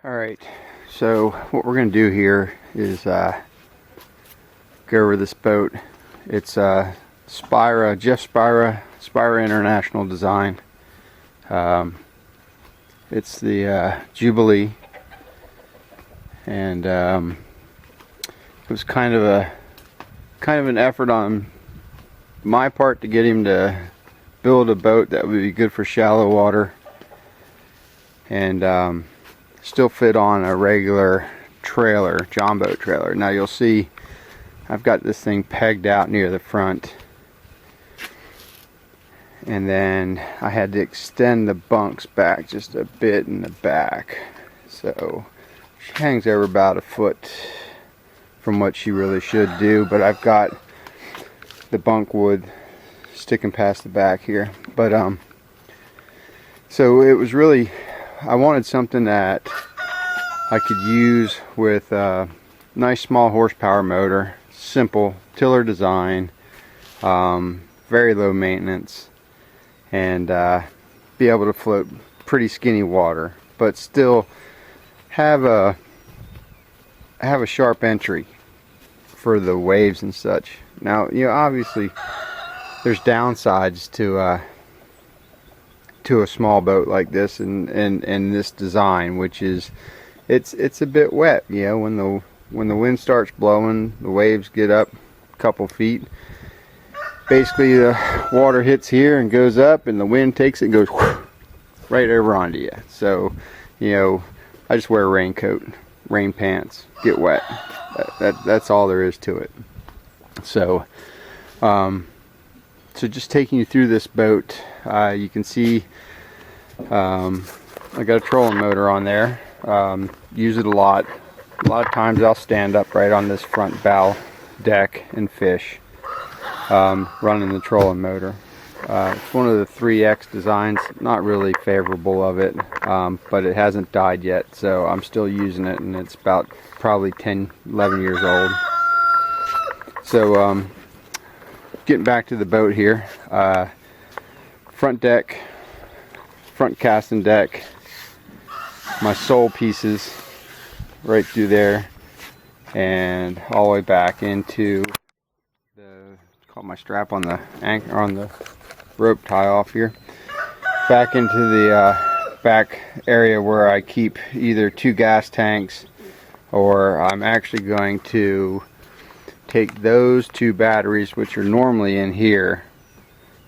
Alright, so what we're going to do here is go over this boat. It's Spira International design. It's the Jubilee, and it was kind of an effort on my part to get him to build a boat that would be good for shallow water and still fit on a regular trailer, John boat trailer. Now you'll see I've got this thing pegged out near the front, and then I had to extend the bunks back just a bit in the back, so she hangs over about a foot from what she really should do, but I've got the bunk wood sticking past the back here. But so it was really, I wanted something that I could use with a nice small horsepower motor, simple tiller design, very low maintenance, and be able to float pretty skinny water, but still have a sharp entry for the waves and such. Now, you know, obviously there's downsides to a small boat like this and this design, which is it's a bit wet. You know, when the wind starts blowing, the waves get up a couple feet. Basically, the water hits here and goes up, and the wind takes it and goes right over onto you. So, you know, I just wear a raincoat, rain pants, get wet. That's all there is to it. So, so just taking you through this boat, you can see I got a trolling motor on there. Use it a lot. A lot of times I'll stand up right on this front bow deck and fish, running the trolling motor. It's one of the 3X designs. Not really favorable of it, but it hasn't died yet, so I'm still using it, and it's about probably 10-11 years old. So getting back to the boat here, front deck, front casting deck, my sole pieces right through there and all the way back into the, call my strap on the anchor, on the rope tie off here, back into the back area where I keep either 2 gas tanks, or I'm actually going to take those 2 batteries, which are normally in here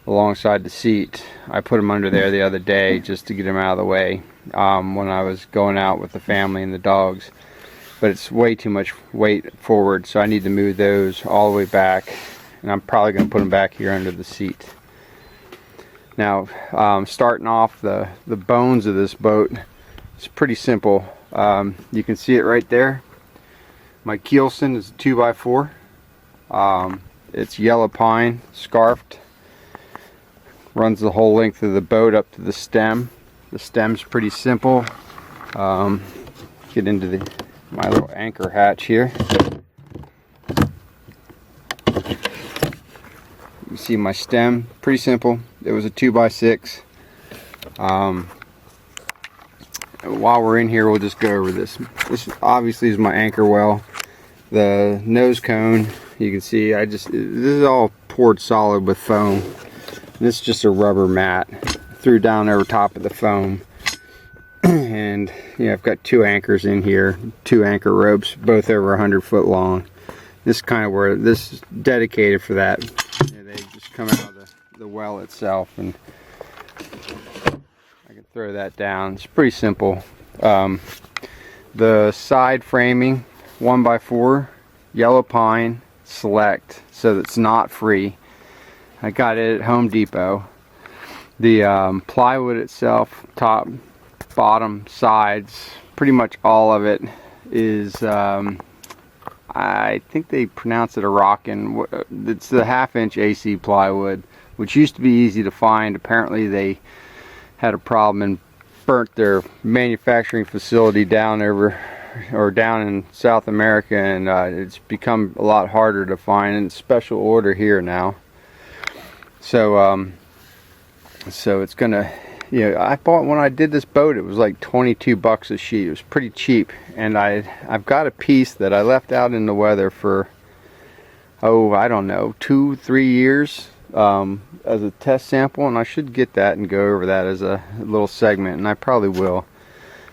alongside the seat. I put them under there the other day just to get them out of the way when I was going out with the family and the dogs, but it's way too much weight forward, so I need to move those all the way back, and I'm probably going to put them back here under the seat. Now, starting off the bones of this boat, it's pretty simple. You can see it right there. My keelson is a 2x4. It's yellow pine, scarfed. Runs the whole length of the boat up to the stem. The stem's pretty simple. Get into my little anchor hatch here. You see my stem, pretty simple. It was a 2x6. While we're in here, we'll just go over this. This obviously is my anchor well. The nose cone, you can see, this is all poured solid with foam. This is just a rubber mat. Threw down over top of the foam. And yeah, I've got 2 anchors in here, 2 anchor ropes, both over 100 foot long. This is kind of where this is dedicated for that. Yeah, they just come out of the well itself, and I can throw that down. It's pretty simple. The side framing, 1x4, yellow pine, select, so that's not free. I got it at Home Depot. The plywood itself, top, bottom, sides, pretty much all of it is, I think they pronounce it a rockin'. It's the 1/2-inch AC plywood, which used to be easy to find. Apparently they had a problem and burnt their manufacturing facility down down in South America, and it's become a lot harder to find, and it's special order here now. So so it's gonna you know, I bought, when I did this boat, it was like 22 bucks a sheet. It was pretty cheap, and I've got a piece that I left out in the weather for, oh, I don't know, 2-3 years as a test sample, and I should get that and go over that as a little segment, and I probably will.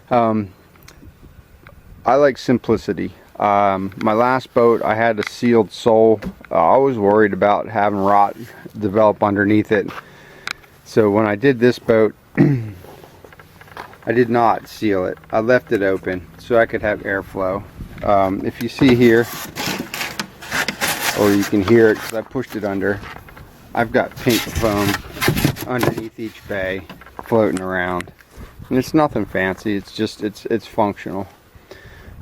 I like simplicity. My last boat, I had a sealed sole. I was worried about having rot develop underneath it. So when I did this boat, I did not seal it. I left it open so I could have airflow. If you see here, or you can hear it because I pushed it under, I've got pink foam underneath each bay floating around. And it's nothing fancy, it's just, it's functional.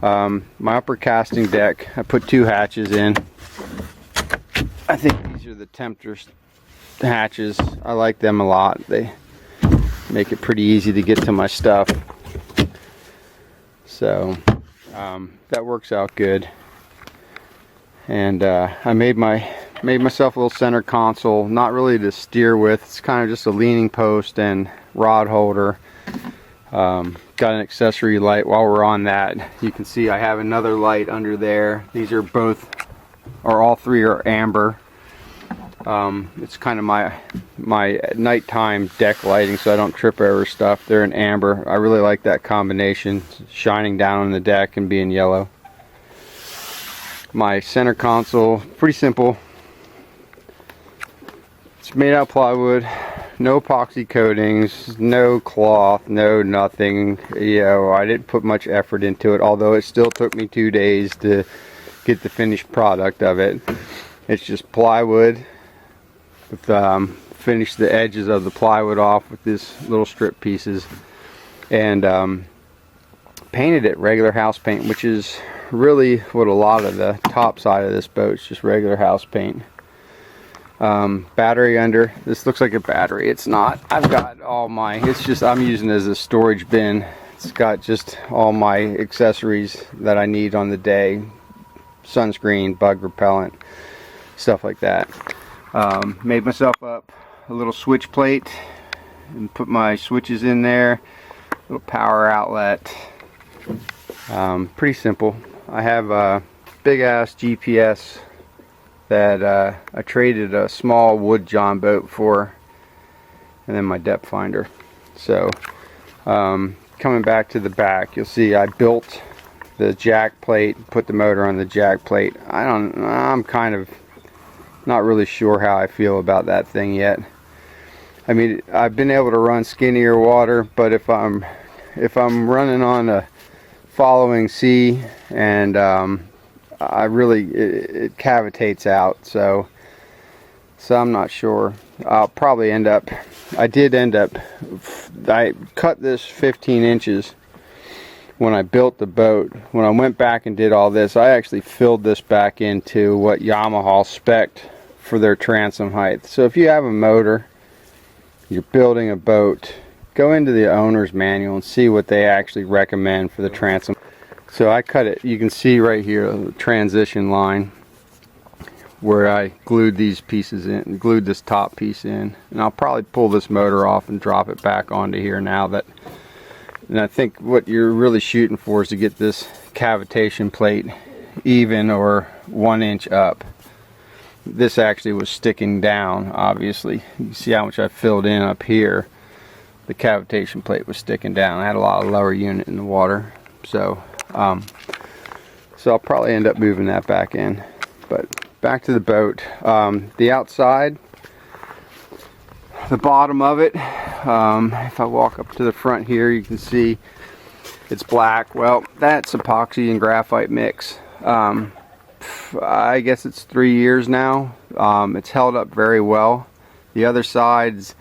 My upper casting deck, I put 2 hatches in. I think these are the Tempter hatches. I like them a lot. They make it pretty easy to get to my stuff. So that works out good. And I made myself a little center console, not really to steer with. It's kind of just a leaning post and rod holder. Got an accessory light. While we're on that, you can see I have another light under there. These are both, or all 3 are amber. It's kind of my nighttime deck lighting so I don't trip over stuff. They're in amber. I really like that combination, shining down on the deck and being yellow. My center console, pretty simple. It's made out of plywood. No epoxy coatings, no cloth, no nothing. You know, I didn't put much effort into it, although it still took me 2 days to get the finished product of it. It's just plywood with finish the edges of the plywood off with these little strip pieces, and painted it regular house paint, which is really what a lot of the top side of this boat is, just regular house paint. Battery under. This looks like a battery. It's not. I've got all my, it's just, I'm using it as a storage bin. It's got just all my accessories that I need on the day. Sunscreen, bug repellent, stuff like that. Made myself up a little switch plate and put my switches in there. Little power outlet. Pretty simple. I have a big ass GPS that I traded a small wood john boat for, and then my depth finder. So coming back to the back, you'll see I built the jack plate, put the motor on the jack plate. I'm kind of not really sure how I feel about that thing yet. I mean, I've been able to run skinnier water, but if I'm running on a following sea, and it cavitates out, so I'm not sure. I'll probably end up, I cut this 15 inches when I built the boat. When I went back and did all this, I actually filled this back into what Yamaha spec'd for their transom height. So if you have a motor, you're building a boat, go into the owner's manual and see what they actually recommend for the transom. So I cut it, you can see right here the transition line where I glued these pieces in, glued this top piece in, and I'll probably pull this motor off and drop it back onto here now that, and I think what you're really shooting for is to get this cavitation plate even or 1 inch up. This actually was sticking down, obviously. You can see how much I filled in up here. The cavitation plate was sticking down. I had a lot of lower unit in the water, so I'll probably end up moving that back in. But back to the boat. The outside, the bottom of it, if I walk up to the front here, you can see it's black. Well, that's epoxy and graphite mix. I guess it's 3 years now. It's held up very well. The other side's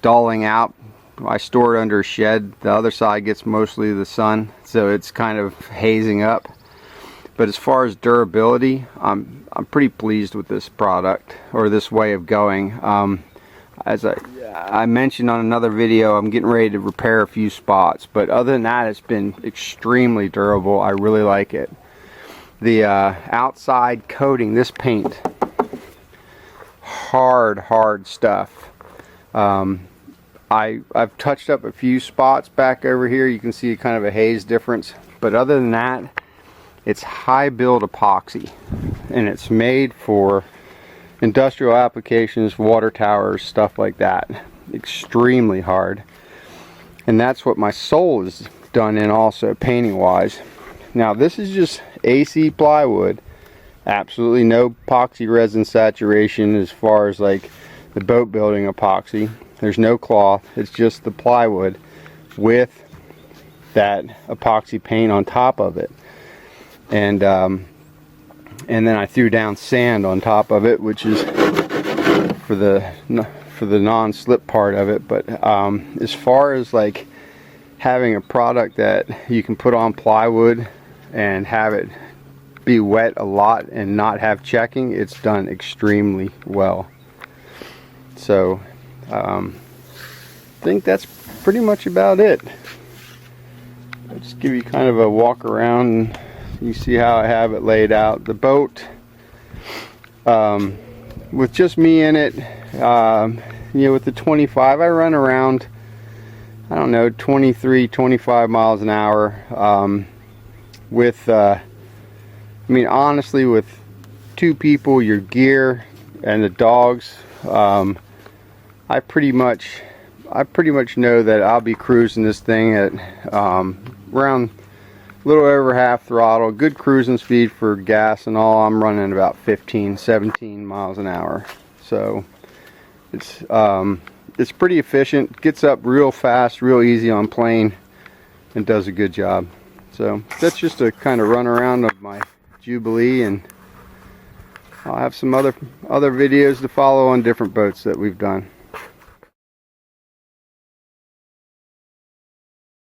dulling out. I store it under a shed. The other side gets mostly the sun, so it's kind of hazing up. But as far as durability, I'm pretty pleased with this product, or this way of going. As I mentioned on another video, I'm getting ready to repair a few spots, but other than that, it's been extremely durable. I really like it. The outside coating, this paint, hard stuff. I've touched up a few spots back over here. You can see kind of a haze difference, but other than that, it's high build epoxy, and it's made for industrial applications, water towers, stuff like that. Extremely hard, and that's what my sole is done in also, painting wise. Now this is just AC plywood, absolutely no epoxy resin saturation as far as like the boat building epoxy. There's no cloth, it's just the plywood with that epoxy paint on top of it. And then I threw down sand on top of it, which is for the non-slip part of it. But as far as like having a product that you can put on plywood and have it be wet a lot and not have checking, it's done extremely well. So I think that's pretty much about it. I'll just give you kind of a walk around and you see how I have it laid out. The boat, with just me in it, you know, with the 25, I run around, I don't know, 23, 25 miles an hour. I mean, honestly, with 2 people, your gear, and the dogs, I pretty much know that I'll be cruising this thing at around a little over half throttle. Good cruising speed for gas and all. I'm running about 15, 17 miles an hour. So it's pretty efficient. Gets up real fast, real easy on plane, and does a good job. So that's just a kind of run around of my Jubilee, and I'll have some other videos to follow on different boats that we've done.